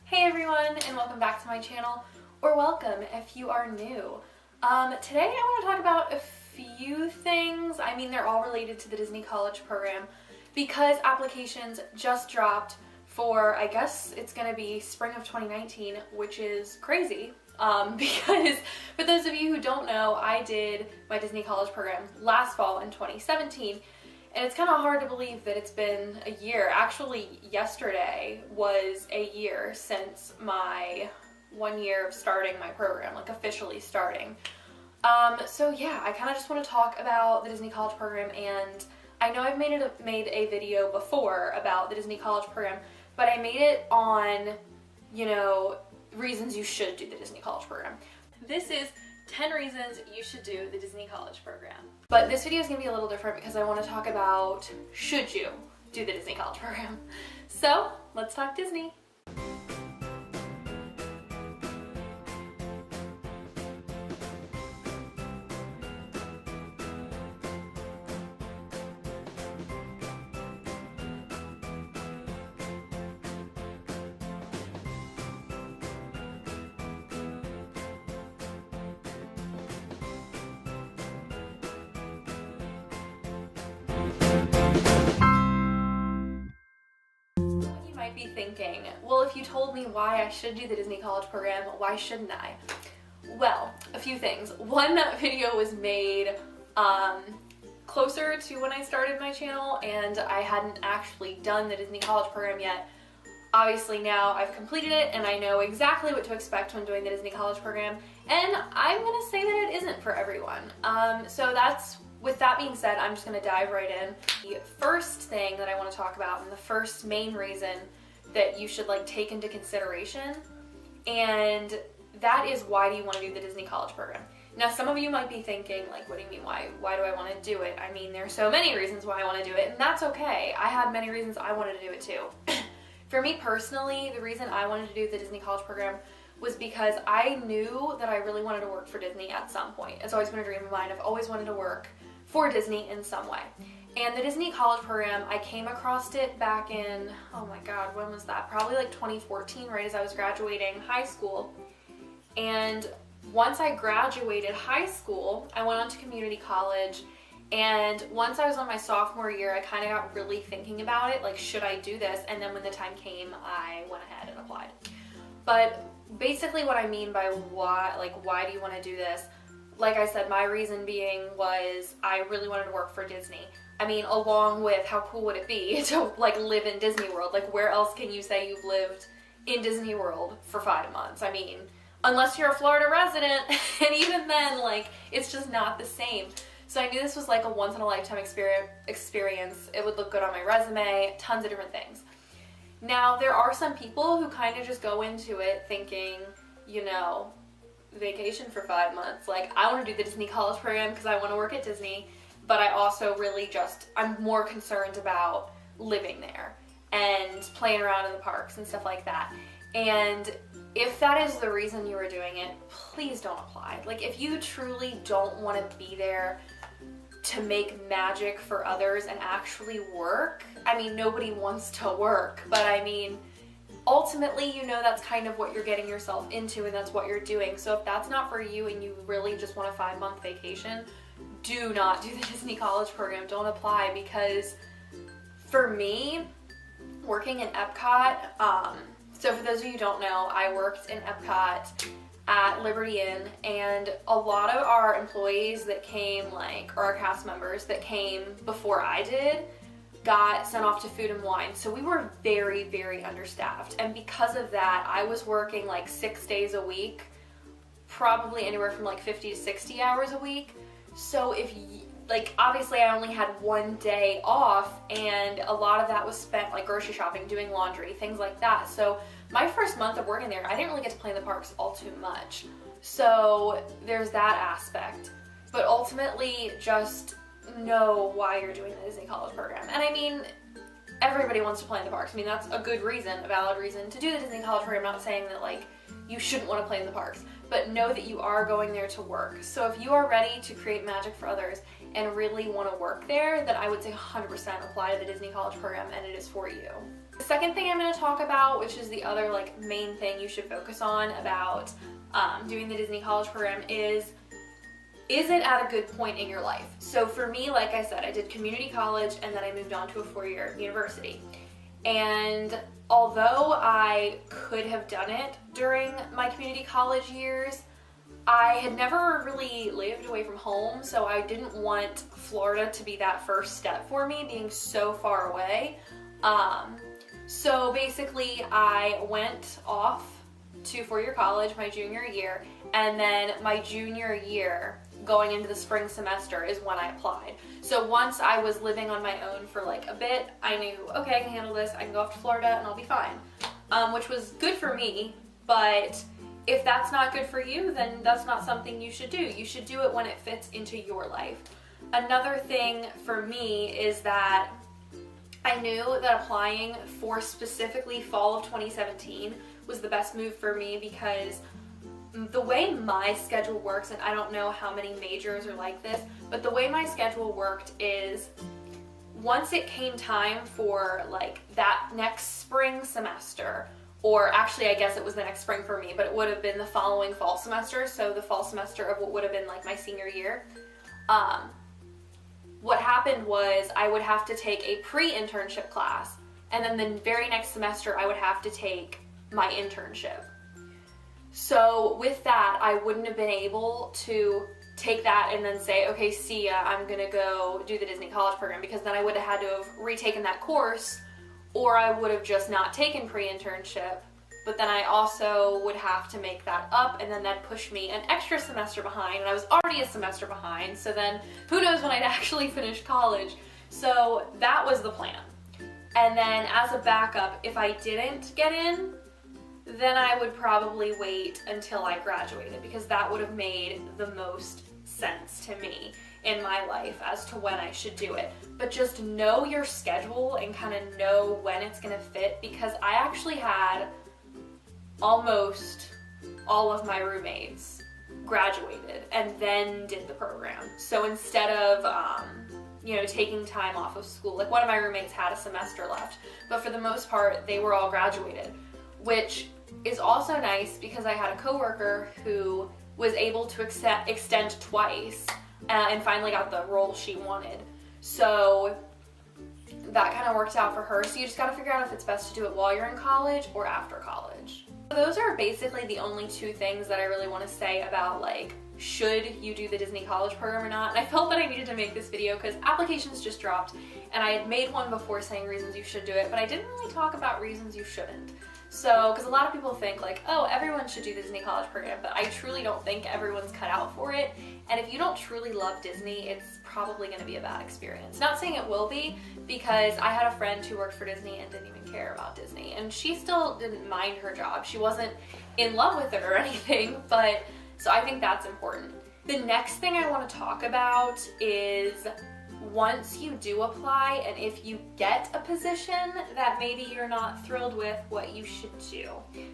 Hey everyone, and welcome back to my channel, or welcome if you are new. Today I want to talk about a few things. I mean, they're all related to the Disney College Program because applications just dropped for, I guess it's going to be spring of 2019, which is crazy. Because for those of you who don't know, I did my Disney College Program last fall in 2017. And it's kind of hard to believe that it's been a year. Actually, yesterday was a year since my 1 year of starting my program, like officially starting. So yeah, I kind of just want to talk about the Disney College Program, and I know I've made a video before about the Disney College Program, but I made it on, reasons you should do the Disney College Program. This is 10 reasons you should do the Disney College Program. But this video is going to be a little different because I want to talk about should you do the Disney College Program. So let's talk Disney. Be thinking, well, if you told me why I should do the Disney College Program, why shouldn't I? Well, a few things. One, video was made closer to when I started my channel, and I hadn't actually done the Disney College Program yet. Obviously now I've completed it and I know exactly what to expect when doing the Disney College Program, and I'm gonna say that it isn't for everyone. With that being said, I'm just gonna dive right in. The first thing that I want to talk about, and the first main reason that you should take into consideration, and that is, why do you want to do the Disney College Program? Now, some of you might be thinking, what do you mean, why do I want to do it? I mean, there's so many reasons why I want to do it, and that's okay. I had many reasons I wanted to do it too. For me personally, the reason I wanted to do the Disney College Program was because I knew that I really wanted to work for Disney at some point. It's always been a dream of mine. I've always wanted to work for Disney in some way. And the Disney College Program, I came across it back in, oh my god, when was that? Probably 2014, right as I was graduating high school. And once I graduated high school, I went on to community college, and once I was on my sophomore year, I kind of got really thinking about it, should I do this? And then when the time came, I went ahead and applied. But basically what I mean by why do you want to do this? Like I said, my reason being was I really wanted to work for Disney. I mean, along with how cool would it be to live in Disney World? Where else can you say you've lived in Disney World for 5 months? I mean, unless you're a Florida resident, and even then, it's just not the same. So I knew this was a once-in-a-lifetime experience. It would look good on my resume, tons of different things. Now, there are some people who kind of just go into it thinking, vacation for 5 months. I want to do the Disney College Program because I want to work at Disney, but I also really I'm more concerned about living there and playing around in the parks and stuff like that. And if that is the reason you are doing it, please don't apply. If you truly don't want to be there to make magic for others and actually work, I mean, nobody wants to work, but I mean, ultimately, that's kind of what you're getting yourself into, and that's what you're doing. So if that's not for you and you really just want a 5-month vacation, do not do the Disney College Program. Don't apply, because for me, working in Epcot, so for those of you who don't know, I worked in Epcot at Liberty Inn, and a lot of our employees that came, or our cast members that came before I did, got sent off to food and wine. So we were very, very understaffed. And because of that, I was working 6 days a week, probably anywhere from 50 to 60 hours a week. So if obviously I only had 1 day off, and a lot of that was spent grocery shopping, doing laundry, things like that. So my first month of working there, I didn't really get to play in the parks all too much. So there's that aspect. But ultimately, just know why you're doing the Disney College Program. And I mean, everybody wants to play in the parks. I mean, that's a good reason, a valid reason to do the Disney College Program. I'm not saying that you shouldn't want to play in the parks, but know that you are going there to work. So if you are ready to create magic for others and really want to work there, then I would say 100% apply to the Disney College Program, and it is for you. The second thing I'm going to talk about, which is the other like main thing you should focus on about doing the Disney College Program, is it at a good point in your life? So for me, like I said, I did community college and then I moved on to a 4-year university. And although I could have done it during my community college years, I had never really lived away from home, so I didn't want Florida to be that first step for me, being so far away. So basically I went off to 4-year college my junior year, and then my junior year going into the spring semester is when I applied. So once I was living on my own for like a bit, I knew, okay, I can handle this, I can go off to Florida and I'll be fine, which was good for me. But if that's not good for you, then that's not something you should do. You should do it when it fits into your life. Another thing for me is that I knew that applying for specifically fall of 2017 was the best move for me, because the way my schedule works, and I don't know how many majors are like this, but the way my schedule worked is once it came time for like that next spring semester, or actually I guess it was the next spring for me, but it would have been the following fall semester, so the fall semester of what would have been like my senior year, what happened was I would have to take a pre-internship class, and then the very next semester I would have to take my internship. So with that, I wouldn't have been able to take that and then say, okay, see ya, I'm gonna go do the Disney College Program, because then I would have had to have retaken that course, or I would have just not taken pre-internship, but then I also would have to make that up, and then that pushed me an extra semester behind, and I was already a semester behind, so then who knows when I'd actually finish college. So that was the plan. And then as a backup, if I didn't get in, then I would probably wait until I graduated, because that would have made the most sense to me in my life as to when I should do it. But just know your schedule and kind of know when it's gonna fit, because I actually had almost all of my roommates graduated and then did the program. So instead of taking time off of school, like one of my roommates had a semester left, but for the most part they were all graduated, which is also nice because I had a coworker who was able to extend twice and finally got the role she wanted. So that kind of worked out for her. So you just got to figure out if it's best to do it while you're in college or after college. So those are basically the only two things that I really want to say about like, should you do the Disney College Program or not? And I felt that I needed to make this video because applications just dropped, and I had made one before saying reasons you should do it, but I didn't really talk about reasons you shouldn't. So, because a lot of people think like, oh, everyone should do the Disney College Program, but I truly don't think everyone's cut out for it. And if you don't truly love Disney, it's probably going to be a bad experience. Not saying it will be, because I had a friend who worked for Disney and didn't even care about Disney, and she still didn't mind her job. She wasn't in love with it or anything, but so I think that's important. The next thing I want to talk about is once you do apply, and if you get a position that maybe you're not thrilled with, what you should do.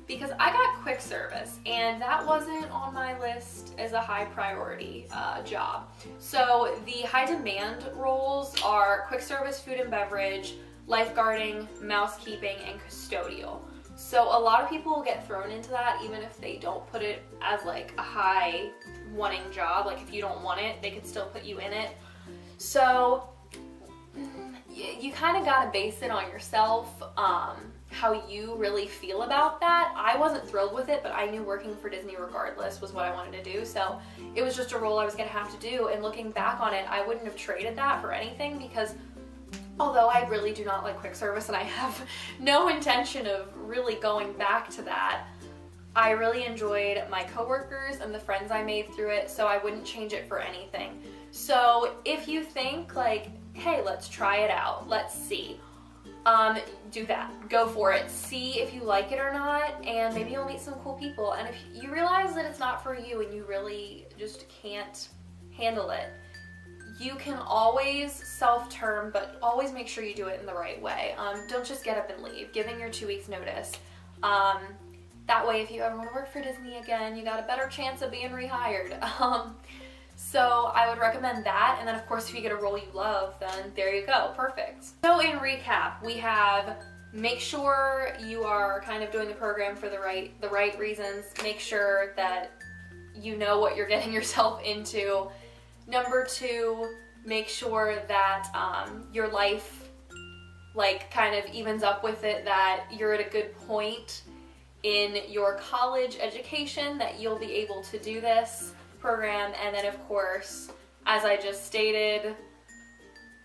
Because I got quick service, and that wasn't on my list as a high priority job. So the high demand roles are quick service, food and beverage, lifeguarding, mousekeeping, and custodial. So a lot of people will get thrown into that even if they don't put it as like a high wanting job. Like if you don't want it, they could still put you in it. So you kind of got to base it on yourself, how you really feel about that. I wasn't thrilled with it, but I knew working for Disney regardless was what I wanted to do. So it was just a role I was going to have to do. And looking back on it, I wouldn't have traded that for anything, because although I really do not like quick service and I have no intention of really going back to that, I really enjoyed my coworkers and the friends I made through it, so I wouldn't change it for anything. So if you think like, hey, let's try it out, let's see, do that. Go for it. See if you like it or not, and maybe you'll meet some cool people. And if you realize that it's not for you and you really just can't handle it, you can always self-term, but always make sure you do it in the right way. Don't just get up and leave. Giving your 2 weeks notice. That way, if you ever want to work for Disney again, you got a better chance of being rehired. So I would recommend that, and then of course if you get a role you love, then there you go, perfect. So in recap, we have make sure you are kind of doing the program for the right reasons. Make sure that you know what you're getting yourself into. Number 2, make sure that your life like kind of evens up with it, that you're at a good point in your college education that you'll be able to do this program. And then of course, as I just stated,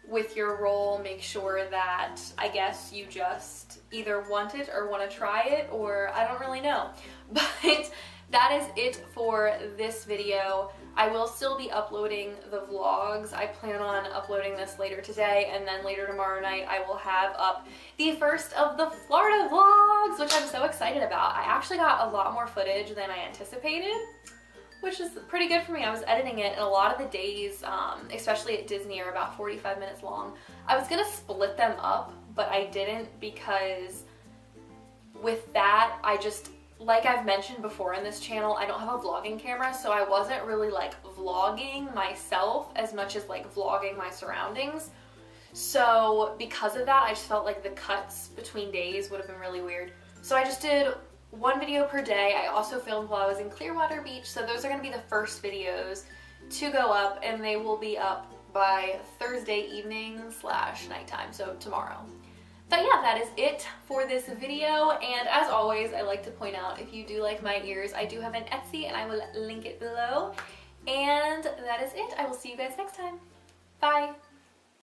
with your role, make sure that, I guess, you just either want it or want to try it, or I don't really know. But that is it for this video. I will still be uploading the vlogs. I plan on uploading this later today, and then later tomorrow night I will have up the first of the Florida vlogs, which I'm so excited about. I actually got a lot more footage than I anticipated, which is pretty good for me. I was editing it, and a lot of the days, especially at Disney, are about 45 minutes long. I was gonna split them up, but I didn't, because with that, I just, like I've mentioned before in this channel, I don't have a vlogging camera, so I wasn't really like vlogging myself as much as like vlogging my surroundings. So because of that, I just felt like the cuts between days would have been really weird. So I just did one video per day. I also filmed while I was in Clearwater Beach, so those are going to be the first videos to go up, and they will be up by Thursday evening / nighttime, so tomorrow. But yeah, that is it for this video, and as always, I like to point out, if you do like my ears, I do have an Etsy, and I will link it below. And that is it. I will see you guys next time. Bye!